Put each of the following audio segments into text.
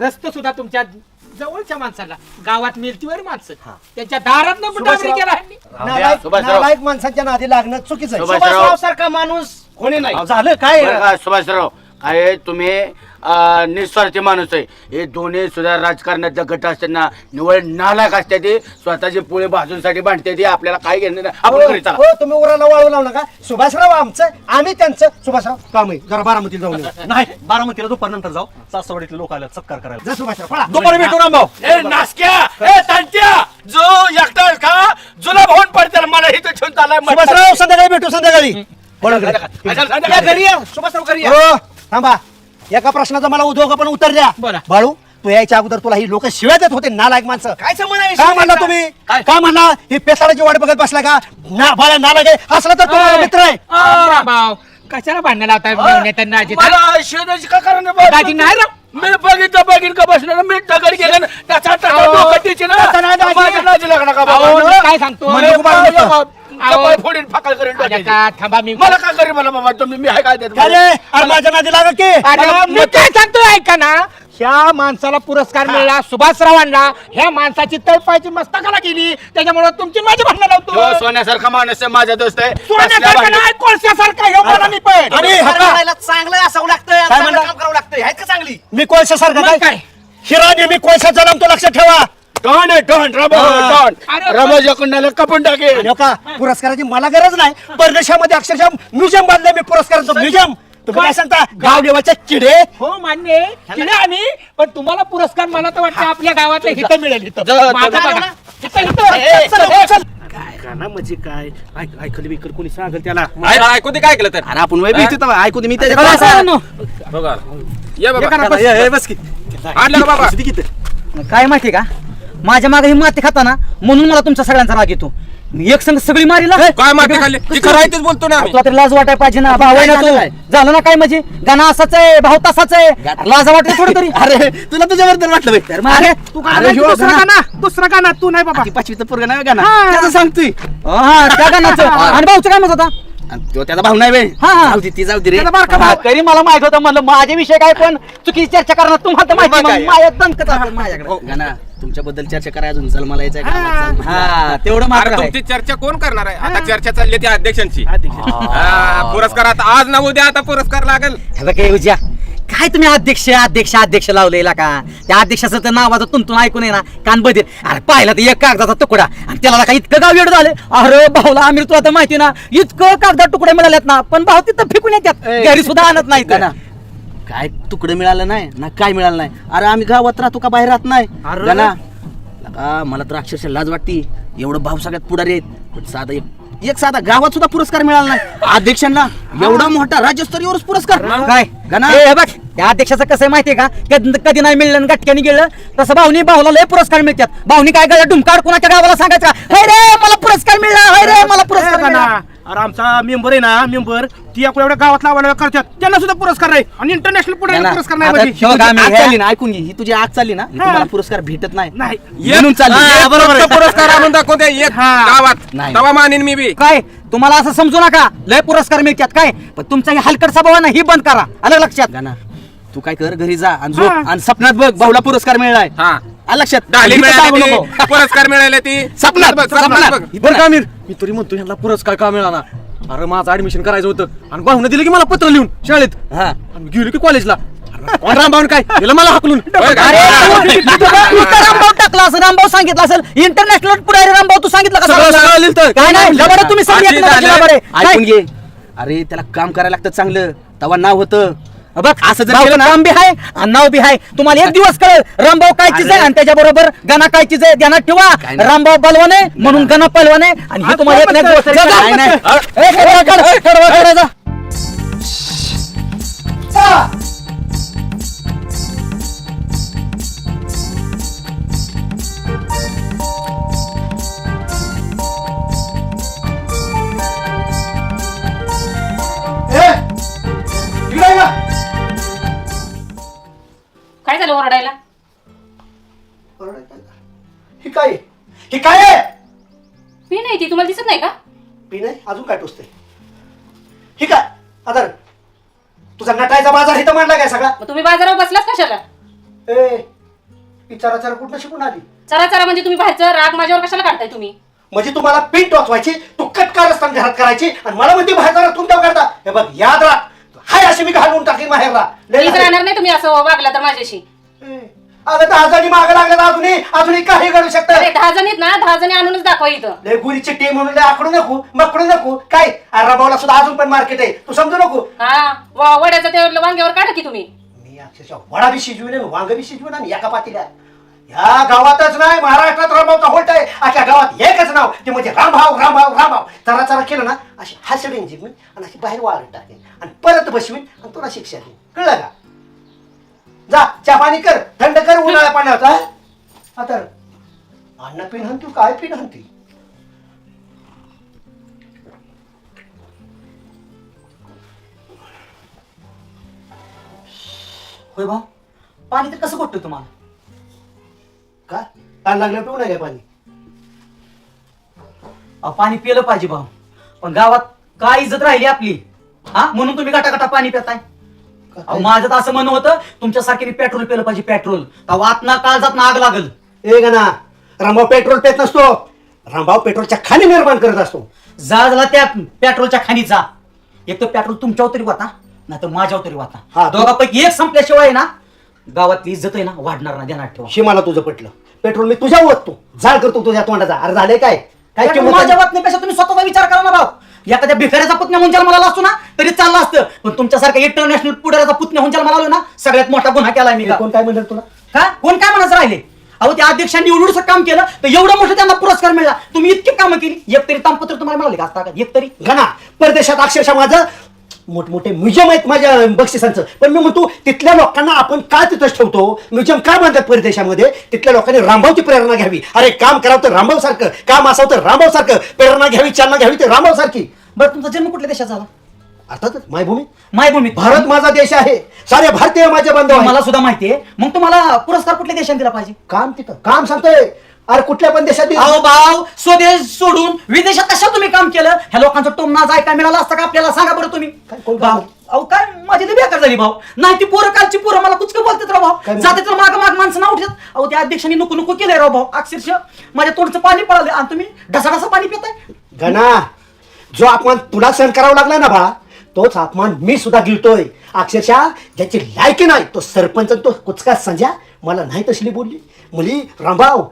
रस्ते सुद्धा तुमच्या जवळच्या माणसाला गावात मिळतीवर माणसं त्यांच्या दारात नालायक माणसाच्या नादी लागणं चुकीचं आहे. सुभाषराव सारखा माणूस कोणी नाही. झालं काय सुभाषराव काय तुम्ही निस्वार्थी माणूस आहे. हे दोन्ही सुद्धा राजकारणातल्या गट असताना निवड नालायक असते ते स्वतःचे पोळे भाजूंसाठी भांडते ते आपल्याला काय घेणं नाही. आपण घरी चला. हो तुम्ही उराला वाळू लावू नका. सुभाषराव आमचं आम्ही त्यांचं. सुभाषराव काम आहे जरा बारामतीला जाऊन येऊ. नाही बारामतीला दुपारनंतर जाऊ. सासवडीतले लोक आले सत्कार करायला. जा सुभाषराव पळा. दुपारी भेटू रामभाऊ. ए नासक्या ए तांट्या जो एकटा का जुलाब होऊन पडते मला इथे ठेवून चाललाय. सुभाषराव संध्याकाळी भेटू संध्याकाळी. संध्याकाळी घरी या सुभाषराव घरी या. हो थांबा एका प्रश्नाचं मला उद्योग पण उत्तर द्या. बोला. बाळू तू यायच्या अगोदर तुला ही लोक शिव्या देत होते नालायक माणसं. काय संबंध आहे? काय म्हणला तुम्ही काय म्हणला ही पेसाळाची वाट बघत बसला का ना बाळा नालायक आहे असला तर तुम्हाला मित्र आहे. भाऊ कशाला भांडणाला होता त्यांना मला शोधायची का कारण आहे? दाजी नाही राव. मी बघितलं का बसलं मी टकर गेलं ना त्याचा टकर डोकं टिचे ना माझ्या नादी लागणार का बाबा? अहो, मी काय सांगतो म्हणजे कुमार मित्र. कपाळ फोडीन फाकल करेन टाकायची. का थांबा मी मला काय करेल मला बाबा तुम्ही मी आहे काय देत काय रे अरे माझ्या नादी लागा की अरे, मी काय सांगतोय ऐका ना ह्या माणसाला पुरस्कार मिळाला सुभाषरावांना ह्या माणसाची तळपायची मस्तकाला गेली त्याच्यामुळे तुमची माझी भांडण हो, लावतो सोन्यासारखा माणूस आहे माझा दोस्त आहे. सोन्यासारखं नाही कोळशासारखं हे मला मी पण आणि हका चांगलं असावं लागतं काय चांगलं म्हणला? काम करावं लागतं आहेत का चांगली मी कोळशासारखा मग काय काय? हिरा नेहमी कोळशाचा नाम तो लक्षात ठेवा. टॉन आहे टॉन रबो टॉन अरे, रबो जकुंडाला कपून टाके. आणि हो का पुरस्काराची मला गरज नाही. परदेशामध्ये अक्षरशः म्युझियम बांधलंय मी पुरस्काराचं म्युझियम. तुम्ही काय सांगता गाव देवाच्या चिडे. हो मान्य आहे. केलं आम्ही पण तुम्हाला पुरस्कार मला तर वाटतं आपल्या गावातल्या हिथं मिळेल इथं जा, माझं जा, बघा. जा. इथं, इथं. चल, चल. गाणं म्हणजे काय ऐकलं बिकल कोणी सांगेल त्याला. ऐकू दे काय केलं तर अरे आपण ऐकू दे मी बघा ये बाबा बस की आणलं का बाबा काय माहिती का माझ्या मागे ही माती खाताना म्हणून मला तुमच्या सगळ्यांचा राग येतो. मी एक संघ सगळी मारीला काय माती खाल्ली ती खरं आहे तेच बोलतो ना आम्ही. तुला तरी लाज वाटाय पाहिजे ना भाऊ आहे ना तू झालं ना काय म्हणजे गाणं असाच आहे भाऊ तसाच आहे लाज वाटते थोडं तरी. अरे तुला तुझ्याबद्दल वाटलं तर मग अरे तू दुसरा गाणं तू नाही बाबा पाचवीचं पोरगं नाही गाणं त्याचं सांगतोय हा त्या गाण्याचं आणि भाऊचं काय म्हणत होता तो त्याचा भाऊ नाही वेळ ती जाऊ दे रे तरी मला माहित होतं म्हणलं माझ्याविषयी काय पण चुकीची चर्चा करणार तुम्हाला माहिती माझ्या दणकत असेल माझ्याकडे तुमच्याबद्दल चर्चा करा अजून चल मला यायचं हा तेवढं अरे मात्र आहे. तुमची चर्चा कोण करणार आहे आता चर्चा चालली ती अध्यक्षांची पुरस्कार आता आज ना उद्या आता पुरस्कार लागेल. हे बघ हे उज्या काय तुम्ही अध्यक्ष लावलेला का त्या अध्यक्षाचं तर नावाचं तुमतून ऐकून आहे ना कान बदल. अरे पाहिला तर एक कागदाचा तुकडा आणि त्याला का इतकं गाव वेळ झालं. अरे भाऊला आमिर तुला तर माहिती ना इतकं कागदात तुकडे मिळालेत ना पण भाऊ तिथं फेकून येतात घरी सुद्धा आणत नाही ना काय तुकडं मिळालं नाही ना काय मिळालं नाही. अरे आम्ही गावात राहतो का बाहेर राहत नाही ना मला तर अक्षरशः लाज वाटते. एवढं भाऊ सगळ्यात पुढारी आहेत पण साधा एक साधा गावात सुद्धा पुरस्कार मिळाला नाही अध्यक्षांना. एवढा मोठा राज्यस्तरीयवरच पुरस्कार काय हे बघ त्या अध्यक्षाचं कसं आहे माहितीये का कधी नाही मिळलं आणि गटक्याने गेलं तसं भाऊला लय पुरस्कार मिळतात. भाऊनी काय गळ्यात डुमकाड कुणाच्या गावाला सांगायचं का रे मला पुरस्कार मिळला रे मला पुरस्कार मिळाला. अरे आमचा मेंबर आहे ना मेंबर ती एवढ्या गावात लावायला करतात त्यांना सुद्धा पुरस्कार नाही आणि इंटरनॅशनल पुरस्कार नाही म्हणजे. आग चालली ना ऐकून घे ही तुझी आग चालली ना तुम्हाला पुरस्कार भेटत नाही म्हणून चालली पुरस्कार आणून दाखवते एक गावात नाही. तवा मानीन मी बी. काय तुम्हाला असं समजू नका लय पुरस्कार मिळतात काय पण तुमचा हे हलकट स्वभाव आहे ना ही बंद करा आलं लक्षात. गाना तू काय कर घरी जा आणि झोप आणि सपनात बघ भाऊला पुरस्कार मिळालाय हा आलं लक्षात. डाली इथं मिळाली सांगू ती, नको. पुरस्कार मिळाले ती सपनात बघ, सपनात बघ. बरं का आमिर मी तरी म्हणतो ह्यांना पुरस्कार का मिळाला. अरे माझं ऍडमिशन करायचं होतं आणि भाऊने दिलं की मला पत्र लिहून शाळेत हा आणि गेलो की कॉलेजला रामभाऊन काय दिलं मला हाकलून. होय का? अरे तू तर रामभाऊ टाकला असेल रामभाऊ सांगितलं असेल इंटरनॅशनल पुढारी रामभाऊ तू सांगितलं सगळं का लिहिलं तर. काय नाही लबाडं तुम्ही सगळी आधी एकमेकांची झालं. लबाडं आहे. ऐकून घे अरे त्याला काम करायला लागतं चांगलं तेव्हा नाव होतं. बघ असं जर केलं नाम बी आहे आणि नाव बी आहे तुम्हाला एक दिवस कळेल रामभाऊ काय चीज आहे आणि त्याच्याबरोबर गणा काय चीज आहे ध्यानात ठेवा. रामभाऊ बलवान आहे म्हणून गणा पलवान आहे आणि हे तुम्हाला एक ना एक दिवस काय नाही. काय झालं ओरडायला? ही काय ही काय आहे? पी नाही ती तुम्हाला दिसत नाही का? पी नाही अजून काय टोचते ही काय आता तुझा नटायचा बाजार इथं मांडला काय सगळा. मग तुम्ही बाजारावर बसलाच कशाला? ए विचाराचार कुठं शिकून आली चरा चरा म्हणजे तुम्ही बाहेरचं राग माझ्यावर कशाला काढताय तुम्ही? म्हणजे तुम्हाला पिंट वाचवायची तू कटकार असताना घरात करायची आणि मला म्हणते बाहेर तुमच्या करता हे बघ याद राख हाय अशी मी घालून टाकीन माहेरला प्लीज राहणार नाही तुम्ही असं वागला तर माझ्याशी. अगं 10 जणी मागे लागल्या अजूनही काही घडू शकतं. अरे 10 जणीत ना 10 जणी आणूनच दाखवा इथं. लय गुरीची टीम म्हणून लय आकडू नको मकडू नको काय राबावला सुद्धा अजून पण मार्केट आहे तू समजू नको. हा वड्याचं ते वांग्यावर काढा की तुम्ही. मी अक्षरशः वडा बी शिजविले वांग बी शिजवून आणि एका पातीला ह्या गावातच नाही महाराष्ट्रात रामभावचा होल्ट आहे. अख्या गावात एकच नाव ते म्हणजे रामभाव रामभाव रामभाव. चरा चरा केलं ना अशी हसडीन जिंकवीन आणि अशी बाहेर वाळत टाकेन आणि परत बसवीन आणि तुला शिक्षा देईन कळलं का. जा चहा पाणी कर थंड कर उन्हाळ्या पाण्याचा. आता अन्न पिन हंतू काय पिन हंती होय भाऊ पाणी तर कसं घोटतं तुम्हाला? का ताण लागलं पिऊ नाही काय पाणी. अहो, पाणी पिलं पाहिजे भाऊ पण गावात काय इज्जत राहिली आपली हा म्हणून तुम्ही गटागटा पाणी पिताय. अहो, माझं तर असं म्हणणं होतं तुमच्यासारखे पेट्रोल पिलं पाहिजे पेट्रोल वात ना काळजात ना आग लागल. ए गणा रामभाऊ पेट्रोल पेत नसतो रामभाऊ पेट्रोलच्या खाली निर्माण करत असतो. झाला त्या पेट्रोलच्या खाणी जा. एक तर पेट्रोल तुमच्यावर तरी वाता नाही तर माझ्यावर तरी हा, वाता. दोघांपैकी एक संपल्याशिवाय ना गावातली इज्जत आहे ना वाढणार ना देणार ठेवा. शिमाला तुझं पटलं पेट्रोल मी तुझ्या ओततो जाळ करतो तुझ्या तोंडाचा. अरे झाले काय काय पेट्रोल किंमत माझ्या आहे? वाटण्यापेक्षा तुम्ही स्वतःचा विचार करा ना भाऊ. एखाद्या भिकाऱ्याचा पुतण्या हुंचाल मला असतो ना तरी चाललं असतं पण तुमच्यासारख्या इंटरनॅशनल पुढाऱ्याचा पुतण्या हुंचाल मला आलो ना सगळ्यात मोठा गुन्हा केलाय मी. कोण काय म्हणलं तुला का कोण काय म्हणायचं राहिले. अहो त्या अध्यक्षांनी एवढं काम केलं तर एवढं मोठं त्यांना पुरस्कार मिळाला. तुम्ही इतकी कामं केली एक तरी तामपत्र तुम्हाला मिळाले का आता एक तरी. गणा परदेशात अक्षरशः माझं मोठमोठे म्युझियम आहेत माझ्या बक्षिसांचं पण मी म्हणतो तिथल्या लोकांना आपण का तिथंच ठेवतो. म्युझियम का बांधतात परदेशामध्ये तिथल्या लोकांनी रामभावची प्रेरणा घ्यावी. अरे काम करावं तर रामभाव सारखं काम असावं तर रामभाव सारखं प्रेरणा घ्यावी चालना घ्यावी ते रामभाव सारखी. बरं तुमचा जन्म कुठल्या देशात झाला? अर्थातच मायभूमी मायभूमी भारत माझा देश आहे. सारे भारतीय माझे बांधव आहेत. मला सुद्धा माहितीये मग तुम्हाला पुरस्कार कुठल्या देशात दिला पाहिजे? काम तिथं काम सांगतोय. अरे कुठल्या पण देशात अहो भाऊ स्वदेश सोडून विदेशात कशा तुम्ही काम केलं? ह्या लोकांचं टोमनाज ऐकाय मिळालं असतं का आपल्याला सांगा बरं तुम्ही. काय, कोण भाऊ काय? अहो काय माझी लई बेकार झाली भाऊ. नाही ती पोरं कालची पोरं मला कुचकं बोलतात राव भाऊ. काय जाते तर माग माग माणसं ना उठतात. अहो त्या अध्यक्षांनी नको नको केलंय राव भाऊ. अक्षरशः माझ्या तोंडचं पाणी पळालं आणि तुम्ही ढसाढसा पाणी पिताय. गणा जो अपमान तुला सहन करावा लागला ना बा तोच अपमान मी सुद्धा गिळतोय. अक्षरशः ज्याची लायकी नाही तो सरपंच तो कुचका संजय मला नाही तसली बोलली मुली रामभाव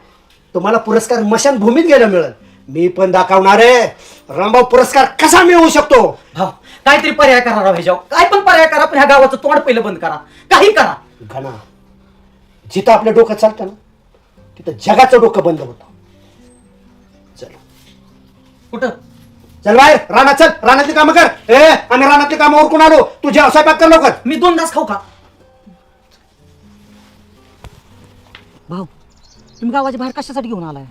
तुम्हाला पुरस्कार मशान भूमीत गेला मिळेल. मी पण दाखवणार आहे रामभाव पुरस्कार कसा मिळवू शकतो. भाऊ काहीतरी पर्याय करा राव ह्याच्यावर. काय पण पर्याय करा पण ह्या गावाचं तोंड पहिलं बंद करा. काही करा. घना जिथं आपलं डोकं चालतं ना तिथं जगाचं डोकं बंद होतं. चल कुठं चल बाहेर रानात चल रानातली कामं कर. आम्ही रानातली कामं उरकून आलो तुझ्या स्वयंपाक कर लवकर. मी 2 तास खाऊ का? भाऊ तुम्ही गावाच्या बाहेर कशासाठी घेऊन आलाय?